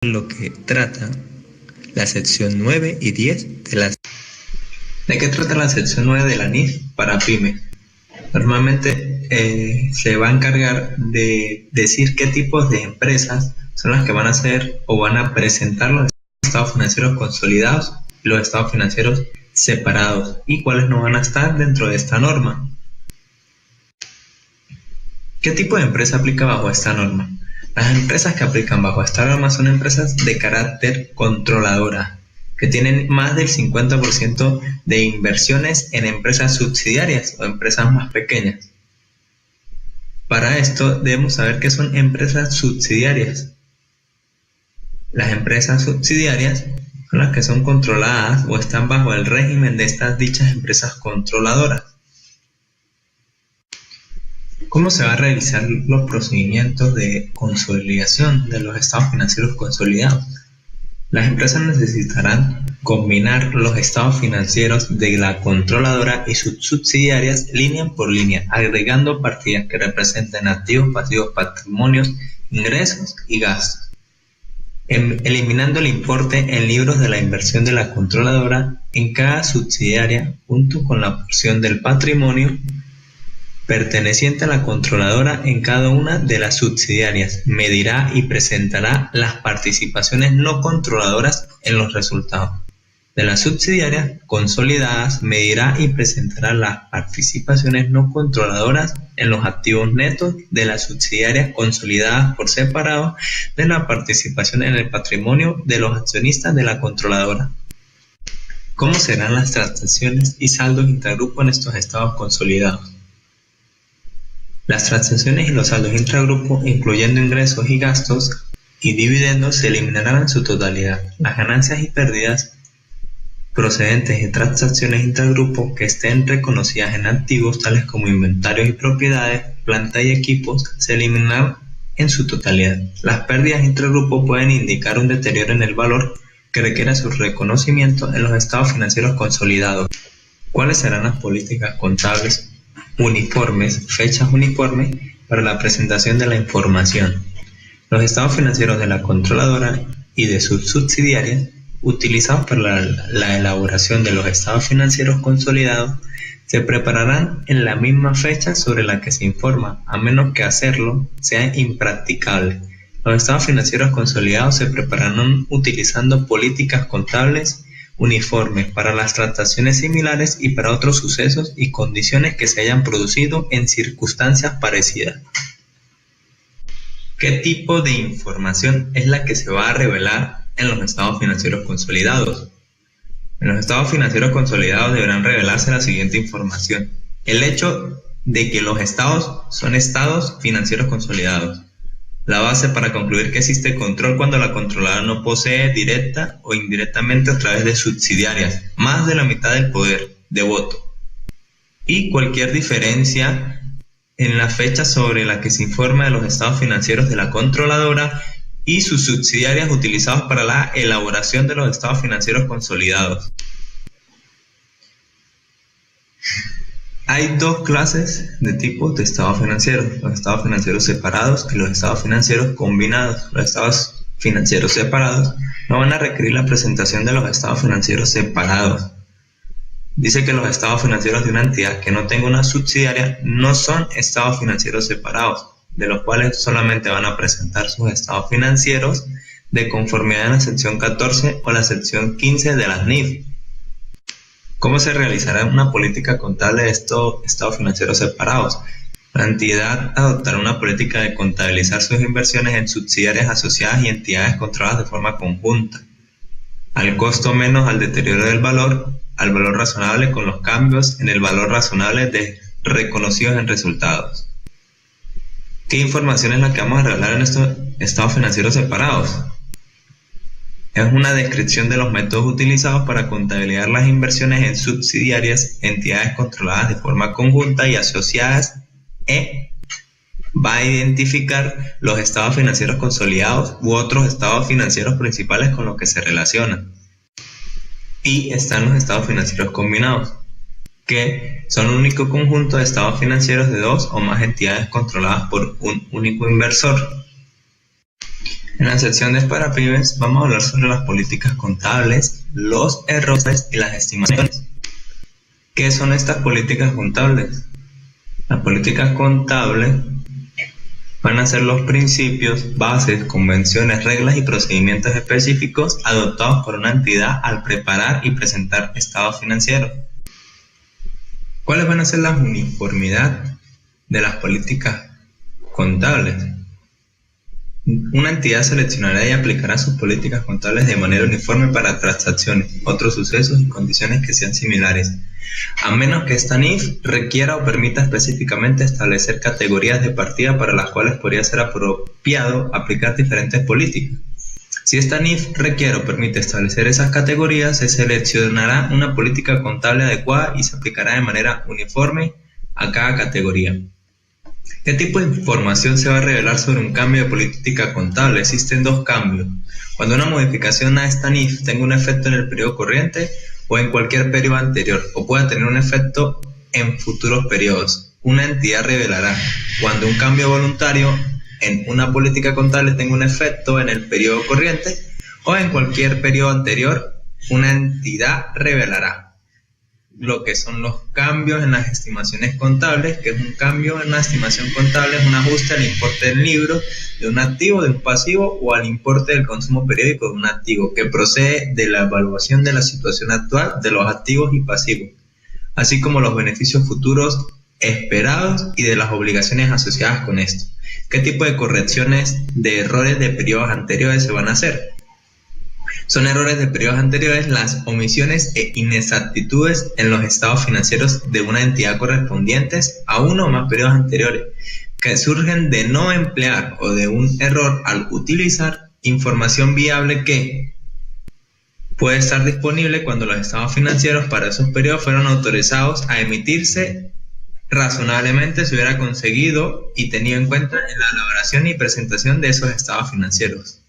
lo que trata la sección 9 y 10 de la... ¿De qué trata la sección 9 de la NIF para pymes? Normalmente se va a encargar de decir qué tipos de empresas son las que van a hacer o van a presentar los estados financieros consolidados y los estados financieros separados y cuáles no van a estar dentro de esta norma. ¿Qué tipo de empresa aplica bajo esta norma? Las empresas que aplican bajo esta norma son empresas de carácter controladora, que tienen más del 50% de inversiones en empresas subsidiarias o empresas más pequeñas. Para esto debemos saber qué son empresas subsidiarias. Las empresas subsidiarias son las que son controladas o están bajo el régimen de estas dichas empresas controladoras. ¿Cómo se va a realizar los procedimientos de consolidación de los estados financieros consolidados? Las empresas necesitarán combinar los estados financieros de la controladora y sus subsidiarias línea por línea, agregando partidas que representen activos, pasivos, patrimonios, ingresos y gastos, eliminando el importe en libros de la inversión de la controladora en cada subsidiaria junto con la porción del patrimonio perteneciente a la controladora en cada una de las subsidiarias, medirá y presentará las participaciones no controladoras en los resultados de las subsidiarias consolidadas, medirá y presentará las participaciones no controladoras en los activos netos de las subsidiarias consolidadas por separado de la participación en el patrimonio de los accionistas de la controladora. ¿Cómo serán las transacciones y saldos intragrupo en estos estados consolidados? Las transacciones y los saldos intragrupo, incluyendo ingresos y gastos y dividendos, se eliminarán en su totalidad. Las ganancias y pérdidas procedentes de transacciones intragrupo que estén reconocidas en activos tales como inventarios y propiedades, planta y equipos, se eliminarán en su totalidad. Las pérdidas intragrupo pueden indicar un deterioro en el valor que requiera su reconocimiento en los estados financieros consolidados. ¿Cuáles serán las políticas contables uniformes, fechas uniformes para la presentación de la información? Los estados financieros de la controladora y de sus subsidiarias utilizados para la elaboración de los estados financieros consolidados se prepararán en la misma fecha sobre la que se informa, a menos que hacerlo sea impracticable. Los estados financieros consolidados se prepararán utilizando políticas contables uniformes para las transacciones similares y para otros sucesos y condiciones que se hayan producido en circunstancias parecidas. ¿Qué tipo de información es la que se va a revelar en los estados financieros consolidados? En los estados financieros consolidados deberán revelarse la siguiente información: el hecho de que los estados son estados financieros consolidados, la base para concluir que existe control cuando la controladora no posee directa o indirectamente a través de subsidiarias más de la mitad del poder de voto, y cualquier diferencia en la fecha sobre la que se informa de los estados financieros de la controladora y sus subsidiarias utilizados para la elaboración de los estados financieros consolidados. Hay dos clases de tipos de estados financieros: los estados financieros separados y los estados financieros combinados. Los estados financieros separados no van a requerir la presentación de los estados financieros separados. Dice que los estados financieros de una entidad que no tenga una subsidiaria no son estados financieros separados, de los cuales solamente van a presentar sus estados financieros de conformidad en la sección 14 o la sección 15 de las NIF. ¿Cómo se realizará una política contable de estos estados financieros separados? La entidad adoptará una política de contabilizar sus inversiones en subsidiarias asociadas y entidades controladas de forma conjunta, al costo menos al deterioro del valor, al valor razonable con los cambios en el valor razonable reconocidos en resultados. ¿Qué información es la que vamos a revelar en estos estados financieros separados? Es una descripción de los métodos utilizados para contabilizar las inversiones en subsidiarias, entidades controladas de forma conjunta y asociadas, va a identificar los estados financieros consolidados u otros estados financieros principales con los que se relacionan. Y están los estados financieros combinados, que son un único conjunto de estados financieros de dos o más entidades controladas por un único inversor. En la sección de para pymes vamos a hablar sobre las políticas contables, los errores y las estimaciones. ¿Qué son estas políticas contables? Las políticas contables van a ser los principios, bases, convenciones, reglas y procedimientos específicos adoptados por una entidad al preparar y presentar estados financieros. ¿Cuáles van a ser las uniformidad de las políticas contables? Una entidad seleccionará y aplicará sus políticas contables de manera uniforme para transacciones, otros sucesos y condiciones que sean similares, a menos que esta NIF requiera o permita específicamente establecer categorías de partida para las cuales podría ser apropiado aplicar diferentes políticas. Si esta NIF requiere o permite establecer esas categorías, se seleccionará una política contable adecuada y se aplicará de manera uniforme a cada categoría. ¿Qué tipo de información se va a revelar sobre un cambio de política contable? Existen dos cambios. Cuando una modificación a esta NIF tenga un efecto en el periodo corriente o en cualquier periodo anterior, o pueda tener un efecto en futuros periodos. Una entidad revelará cuando un cambio voluntario en una política contable tenga un efecto en el periodo corriente o en cualquier periodo anterior. Una entidad revelará lo que son los cambios en las estimaciones contables, que es un cambio en la estimación contable, es un ajuste al importe del libro de un activo, de un pasivo, o al importe del consumo periódico de un activo, que procede de la evaluación de la situación actual de los activos y pasivos, así como los beneficios futuros esperados y de las obligaciones asociadas con esto. ¿Qué tipo de correcciones de errores de periodos anteriores se van a hacer? Son errores de periodos anteriores las omisiones e inexactitudes en los estados financieros de una entidad correspondientes a uno o más periodos anteriores, que surgen de no emplear o de un error al utilizar información viable que puede estar disponible cuando los estados financieros para esos periodos fueron autorizados a emitirse razonablemente se hubiera conseguido y tenido en cuenta en la elaboración y presentación de esos estados financieros.